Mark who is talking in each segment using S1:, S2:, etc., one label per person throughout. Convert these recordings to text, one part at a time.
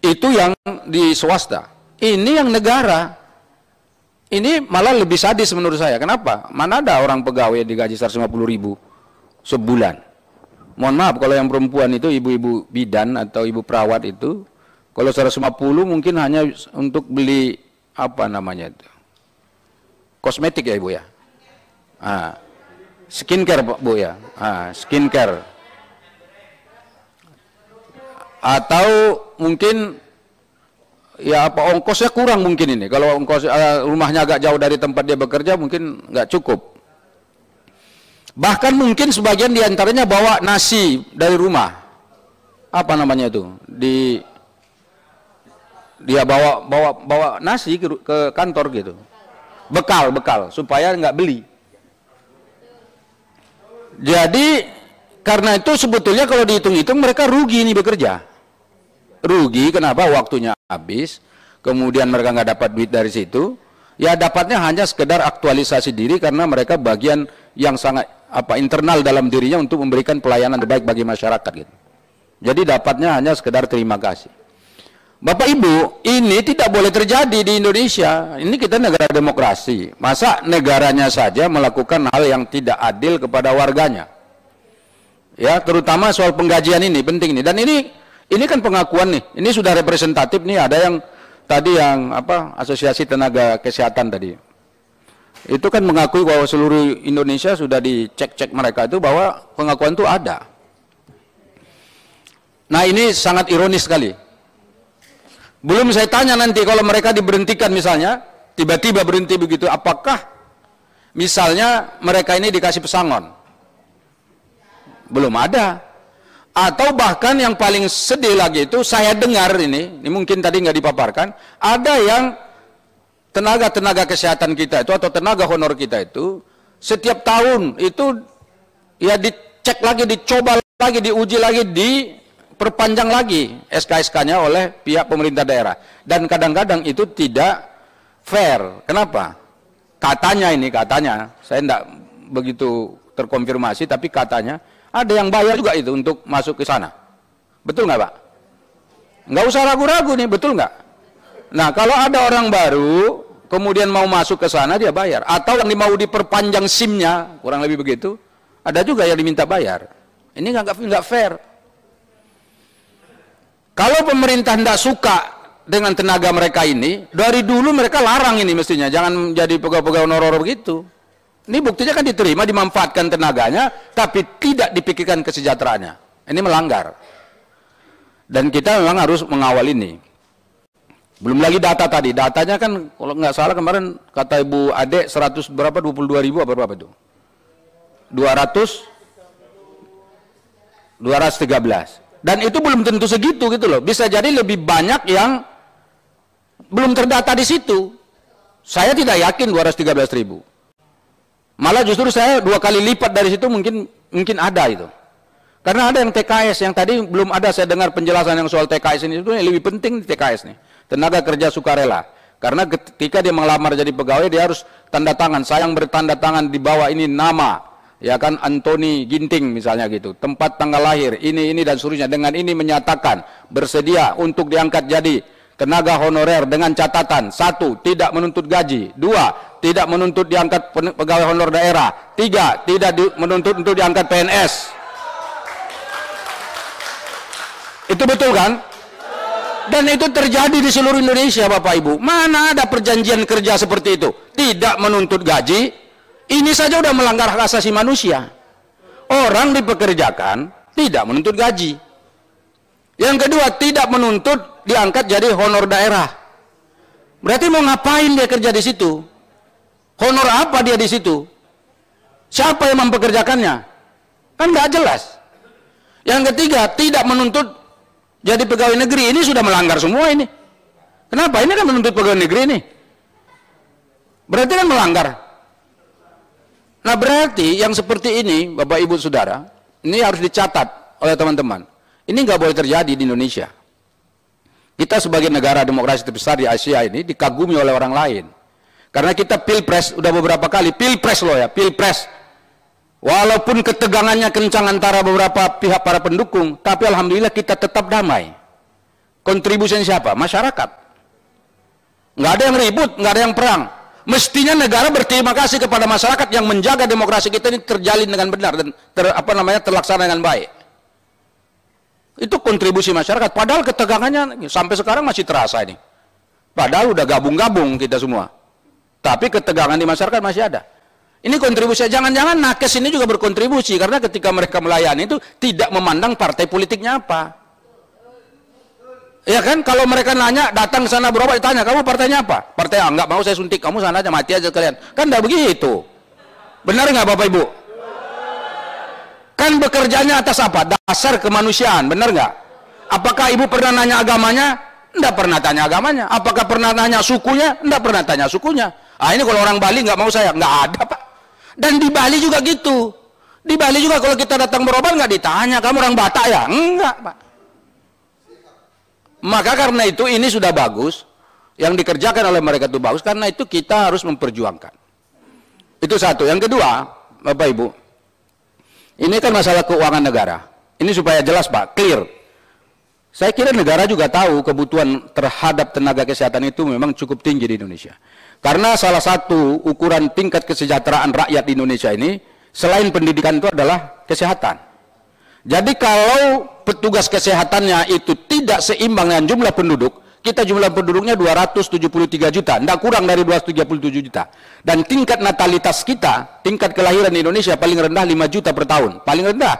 S1: Itu yang di swasta. Ini yang negara. Ini malah lebih sadis menurut saya. Kenapa? Mana ada orang pegawai digaji 150.000 sebulan. Mohon maaf kalau yang perempuan itu ibu-ibu bidan atau ibu perawat itu, kalau 150 mungkin hanya untuk beli apa namanya itu, kosmetik ya ibu ya, skincare bu ya, skincare, atau mungkin ya apa ongkosnya kurang mungkin ini. Kalau ongkos rumahnya agak jauh dari tempat dia bekerja mungkin nggak cukup. Bahkan mungkin sebagian diantaranya bawa nasi dari rumah, apa namanya itu, dia bawa nasi ke kantor gitu, bekal supaya nggak beli. Jadi karena itu sebetulnya kalau dihitung-hitung mereka rugi nih bekerja. Rugi kenapa? Waktunya habis, kemudian mereka nggak dapat duit dari situ. Ya dapatnya hanya sekedar aktualisasi diri karena mereka bagian yang sangat internal dalam dirinya untuk memberikan pelayanan terbaik bagi masyarakat gitu. Jadi dapatnya hanya sekedar terima kasih. Bapak Ibu, ini tidak boleh terjadi di Indonesia. Ini kita negara demokrasi. Masa negaranya saja melakukan hal yang tidak adil kepada warganya? Ya, terutama soal penggajian ini penting nih. Dan ini kan pengakuan nih. Ini sudah representatif nih. Ada yang tadi yang Asosiasi Tenaga Kesehatan tadi. Itu kan mengakui bahwa seluruh Indonesia sudah dicek-cek mereka itu bahwa pengakuan itu ada. Nah ini sangat ironis sekali. Belum saya tanya nanti kalau mereka diberhentikan misalnya, tiba-tiba berhenti begitu, apakah misalnya mereka ini dikasih pesangon? Belum ada. Atau bahkan yang paling sedih lagi itu saya dengar ini mungkin tadi nggak dipaparkan, ada yang tenaga kesehatan kita itu atau tenaga honor kita itu setiap tahun itu ya dicek lagi, dicoba lagi, diuji lagi, diperpanjang lagi SK-SK-nya oleh pihak pemerintah daerah, dan kadang-kadang itu tidak fair. Kenapa? Katanya, saya tidak begitu terkonfirmasi, tapi katanya ada yang bayar juga itu untuk masuk ke sana. Betul nggak Pak? Nggak usah ragu-ragu nih, betul nggak? Nah, kalau ada orang baru, kemudian mau masuk ke sana, dia bayar. Atau yang mau diperpanjang SIM-nya, kurang lebih begitu, ada juga yang diminta bayar. Ini nggak fair. Kalau pemerintah tidak suka dengan tenaga mereka ini, dari dulu mereka larang ini mestinya, jangan jadi pegawai-pegawai honorer begitu. Ini buktinya kan diterima, dimanfaatkan tenaganya, tapi tidak dipikirkan kesejahteraannya. Ini melanggar. Dan kita memang harus mengawal ini. Belum lagi data tadi, datanya kan kalau nggak salah kemarin kata Ibu Ade 100 berapa, 22.000 apa berapa itu? 213. Dan itu belum tentu segitu gitu loh. Bisa jadi lebih banyak yang belum terdata di situ. Saya tidak yakin 213.000. Malah justru saya 2 kali lipat dari situ mungkin ada itu. Karena ada yang TKS yang tadi belum ada saya dengar penjelasan yang soal TKS ini, itu lebih penting di TKS nih. Tenaga kerja sukarela. Karena ketika dia melamar jadi pegawai, dia harus tanda tangan. Saya yang bertanda tangan di bawah ini nama, ya kan, Antoni Ginting misalnya gitu. Tempat tanggal lahir, ini dan seterusnya. Dengan ini menyatakan bersedia untuk diangkat jadi tenaga honorer dengan catatan: 1. Tidak menuntut gaji. 2. Tidak menuntut diangkat pegawai honor daerah. 3. Tidak menuntut untuk diangkat PNS. Itu betul kan? Dan itu terjadi di seluruh Indonesia Bapak Ibu. Mana ada perjanjian kerja seperti itu? Tidak menuntut gaji. Ini saja udah melanggar hak asasi manusia. Orang dipekerjakan tidak menuntut gaji. Yang kedua, tidak menuntut diangkat jadi honor daerah. Berarti mau ngapain dia kerja di situ? Honor apa dia di situ? Siapa yang mempekerjakannya? Kan nggak jelas. Yang ketiga, tidak menuntut jadi pegawai negeri. Ini sudah melanggar semua ini. Kenapa? Ini kan menuntut pegawai negeri ini. Berarti kan melanggar. Nah berarti yang seperti ini Bapak Ibu Saudara, ini harus dicatat oleh teman-teman. Ini nggak boleh terjadi di Indonesia. Kita sebagai negara demokrasi terbesar di Asia ini dikagumi oleh orang lain. Karena kita pilpres, udah beberapa kali, pilpres loh ya, pilpres. Walaupun ketegangannya kencang antara beberapa pihak para pendukung, tapi alhamdulillah kita tetap damai. Kontribusinya siapa? Masyarakat. Nggak ada yang ribut, nggak ada yang perang. Mestinya negara berterima kasih kepada masyarakat yang menjaga demokrasi kita ini terjalin dengan benar dan terlaksana dengan baik. Itu kontribusi masyarakat. Padahal ketegangannya sampai sekarang masih terasa ini. Padahal udah gabung-gabung kita semua. Tapi ketegangan di masyarakat masih ada. Ini kontribusi. Jangan-jangan nakes ini juga berkontribusi karena ketika mereka melayani itu tidak memandang partai politiknya apa. Ya kan, kalau mereka nanya, datang ke sana berobat, ditanya, kamu partainya apa? Partai A, enggak mau saya suntik, kamu sana aja, mati aja kalian. Kan enggak begitu. Benar nggak Bapak Ibu? Kan bekerjanya atas apa? Dasar kemanusiaan, benar nggak? Apakah Ibu pernah nanya agamanya? Enggak pernah tanya agamanya. Apakah pernah nanya sukunya? Enggak pernah tanya sukunya. Ah, ini kalau orang Bali nggak mau saya, nggak ada Pak. Dan di Bali juga gitu. Di Bali juga kalau kita datang berobat nggak ditanya, kamu orang Batak ya? Enggak Pak. Maka karena itu ini sudah bagus, yang dikerjakan oleh mereka itu bagus, karena itu kita harus memperjuangkan. Itu satu. Yang kedua, Bapak Ibu, ini kan masalah keuangan negara. Ini supaya jelas Pak, clear. Saya kira negara juga tahu kebutuhan terhadap tenaga kesehatan itu memang cukup tinggi di Indonesia. Karena salah satu ukuran tingkat kesejahteraan rakyat di Indonesia ini, selain pendidikan itu adalah kesehatan. Jadi kalau petugas kesehatannya itu tidak seimbang dengan jumlah penduduk, kita jumlah penduduknya 273 juta, tidak kurang dari 237 juta. Dan tingkat natalitas kita, tingkat kelahiran di Indonesia paling rendah 5 juta per tahun, paling rendah.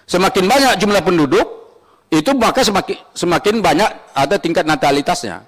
S1: Semakin banyak jumlah penduduk, itu maka semakin banyak ada tingkat natalitasnya.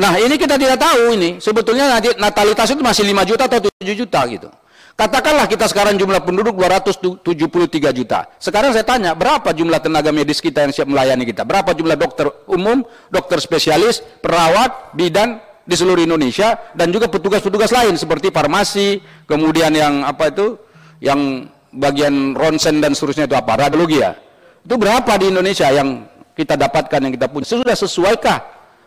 S1: Nah ini kita tidak tahu ini, sebetulnya natalitas itu masih 5 juta atau 7 juta gitu. Katakanlah kita sekarang jumlah penduduk 273 juta. Sekarang saya tanya, berapa jumlah tenaga medis kita yang siap melayani kita? Berapa jumlah dokter umum, dokter spesialis, perawat, bidan di seluruh Indonesia, dan juga petugas-petugas lain seperti farmasi, kemudian yang apa itu, yang bagian ronsen dan seterusnya itu apa? Radiologi ya. Itu berapa di Indonesia yang kita dapatkan, yang kita punya? Sudah sesuaikah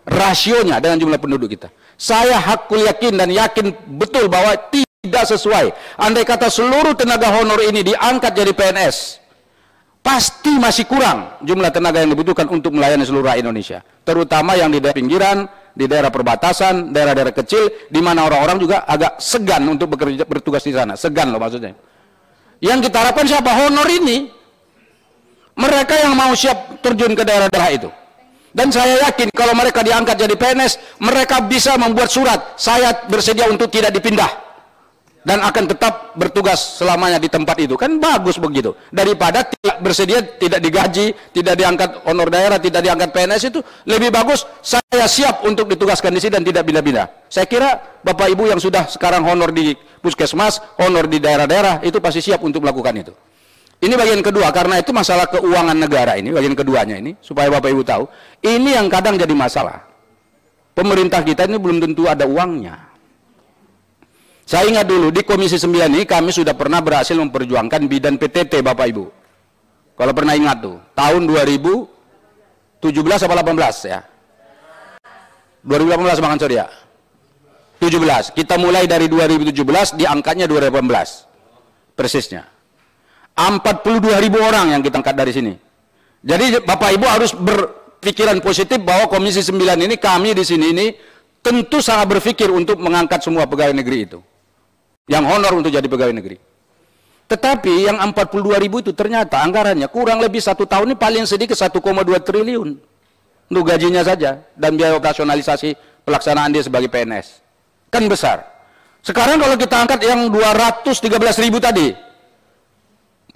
S1: rasionya dengan jumlah penduduk kita? Saya hakul yakin dan yakin betul bahwa tidak sesuai. Andai kata seluruh tenaga honor ini diangkat jadi PNS, pasti masih kurang jumlah tenaga yang dibutuhkan untuk melayani seluruh rakyat Indonesia. Terutama yang di daerah pinggiran, di daerah perbatasan, daerah-daerah kecil, di mana orang-orang juga agak segan untuk bekerja, bertugas di sana. Segan loh maksudnya. Yang kita harapkan siapa? Honor ini. Mereka yang mau siap terjun ke daerah-daerah itu. Dan saya yakin kalau mereka diangkat jadi PNS, mereka bisa membuat surat, saya bersedia untuk tidak dipindah dan akan tetap bertugas selamanya di tempat itu. Kan bagus begitu, daripada tidak bersedia, tidak digaji, tidak diangkat honor daerah, tidak diangkat PNS. Itu lebih bagus saya siap untuk ditugaskan di sini dan tidak pindah-pindah. Saya kira Bapak Ibu yang sudah sekarang honor di puskesmas, honor di daerah-daerah, itu pasti siap untuk melakukan itu. Ini bagian kedua, karena itu masalah keuangan negara ini, bagian keduanya ini, supaya Bapak Ibu tahu, ini yang kadang jadi masalah. Pemerintah kita ini belum tentu ada uangnya. Saya ingat dulu di Komisi 9 ini kami sudah pernah berhasil memperjuangkan bidan PTT Bapak Ibu. Kalau pernah ingat tuh, tahun 2017 atau 18 ya? 2018 Bang Ansor ya? 17. Kita mulai dari 2017, diangkatnya 2018. Persisnya. 42.000 orang yang kita angkat dari sini. Jadi Bapak Ibu harus berpikiran positif bahwa Komisi 9 ini, kami di sini ini tentu sangat berpikir untuk mengangkat semua pegawai negeri itu, yang honor untuk jadi pegawai negeri. Tetapi yang 42.000 itu ternyata anggarannya kurang lebih 1 tahun ini paling sedikit 1,2 triliun untuk gajinya saja dan biaya operasionalisasi pelaksanaan dia sebagai PNS. Kan besar. Sekarang kalau kita angkat yang 213.000 tadi,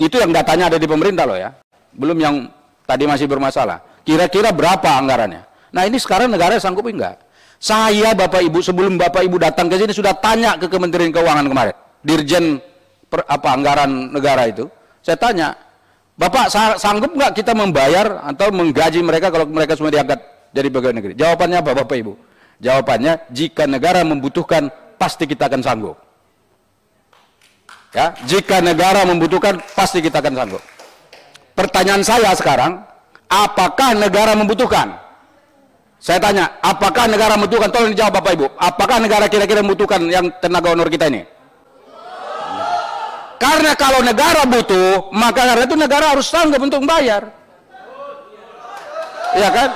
S1: itu yang datanya ada di pemerintah loh ya, belum yang tadi masih bermasalah. Kira-kira berapa anggarannya? Nah ini sekarang negara sanggup enggak? Saya Bapak Ibu, sebelum Bapak Ibu datang ke sini sudah tanya ke Kementerian Keuangan kemarin, Dirjen anggaran negara itu, saya tanya, Bapak sanggup nggak kita membayar atau menggaji mereka kalau mereka semua diangkat jadi pegawai negeri? Jawabannya apa Bapak Ibu? Jawabannya, jika negara membutuhkan pasti kita akan sanggup. Ya, jika negara membutuhkan pasti kita akan sanggup. Pertanyaan saya sekarang, apakah negara membutuhkan? Saya tanya, apakah negara membutuhkan? Tolong dijawab Bapak Ibu. Apakah negara kira-kira membutuhkan yang tenaga honor kita ini? Karena kalau negara butuh, maka karena itu negara harus sanggup untuk membayar. Ya kan?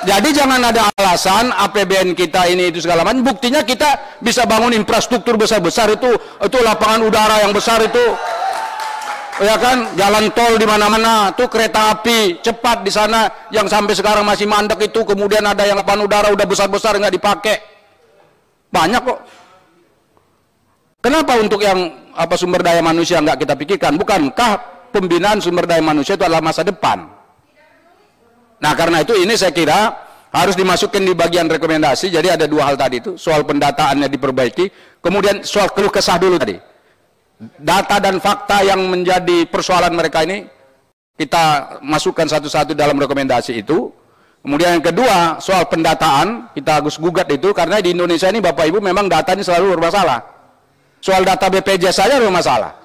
S1: Jadi jangan ada alasan APBN kita ini itu segala macam. Buktinya kita bisa bangun infrastruktur besar-besar itu lapangan udara yang besar itu. Ya kan, jalan tol di mana-mana, tuh kereta api cepat di sana yang sampai sekarang masih mandek itu, kemudian ada yang lapangan udara udah besar-besar nggak dipakai. Banyak kok. Kenapa untuk yang sumber daya manusia nggak kita pikirkan? Bukankah pembinaan sumber daya manusia itu adalah masa depan? Nah, karena itu ini saya kira harus dimasukkan di bagian rekomendasi. Jadi ada dua hal tadi itu, soal pendataannya diperbaiki, kemudian soal keluh kesah dulu tadi. Data dan fakta yang menjadi persoalan mereka ini kita masukkan satu-satu dalam rekomendasi itu. Kemudian yang kedua, soal pendataan kita harus gugat itu, karena di Indonesia ini Bapak Ibu memang data ini selalu bermasalah. Soal data BPJS saja bermasalah.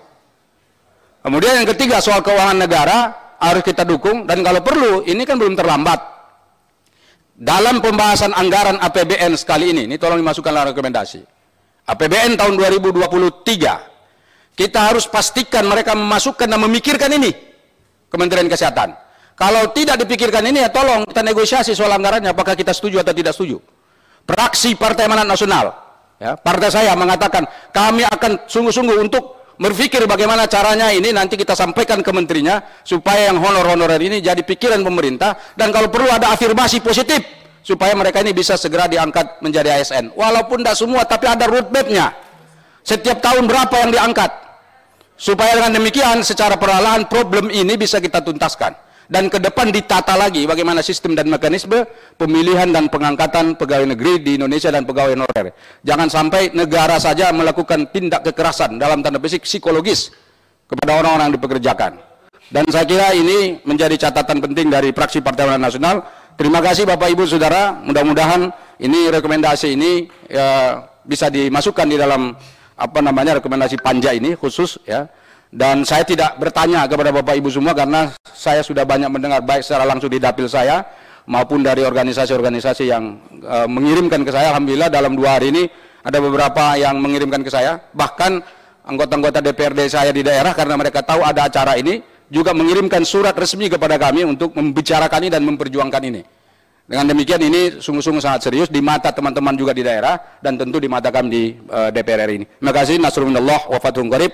S1: Kemudian yang ketiga, soal keuangan negara harus kita dukung, dan kalau perlu ini kan belum terlambat. Dalam pembahasan anggaran APBN sekali ini tolong dimasukkan dalam rekomendasi. APBN tahun 2023 kita harus pastikan mereka memasukkan dan memikirkan ini, Kementerian Kesehatan. Kalau tidak dipikirkan ini, ya tolong kita negosiasi soal anggarannya, apakah kita setuju atau tidak setuju. Fraksi Partai Amanat Nasional, ya, partai saya mengatakan, kami akan sungguh-sungguh untuk berpikir bagaimana caranya ini nanti kita sampaikan ke menterinya, supaya yang honor-honorer ini jadi pikiran pemerintah, dan kalau perlu ada afirmasi positif, supaya mereka ini bisa segera diangkat menjadi ASN. Walaupun tidak semua, tapi ada roadmap-nya. Setiap tahun berapa yang diangkat. Supaya dengan demikian secara perlahan problem ini bisa kita tuntaskan. Dan ke depan ditata lagi bagaimana sistem dan mekanisme pemilihan dan pengangkatan pegawai negeri di Indonesia dan pegawai honorer. Jangan sampai negara saja melakukan tindak kekerasan dalam tanda petik psikologis kepada orang-orang yang dipekerjakan. Dan saya kira ini menjadi catatan penting dari fraksi Partai Amanat Nasional. Terima kasih Bapak Ibu Saudara, mudah-mudahan ini rekomendasi ini bisa dimasukkan di dalam rekomendasi panja ini khusus, ya. Dan saya tidak bertanya kepada Bapak Ibu semua karena saya sudah banyak mendengar baik secara langsung di dapil saya maupun dari organisasi-organisasi yang mengirimkan ke saya. Alhamdulillah dalam 2 hari ini ada beberapa yang mengirimkan ke saya, bahkan anggota-anggota DPRD saya di daerah, karena mereka tahu ada acara ini, juga mengirimkan surat resmi kepada kami untuk membicarakan ini dan memperjuangkan ini. Dengan demikian ini sungguh-sungguh sangat serius di mata teman-teman juga di daerah dan tentu di mata kami di DPR RI ini. Terima kasih. Nasrullah wa fathun qarib.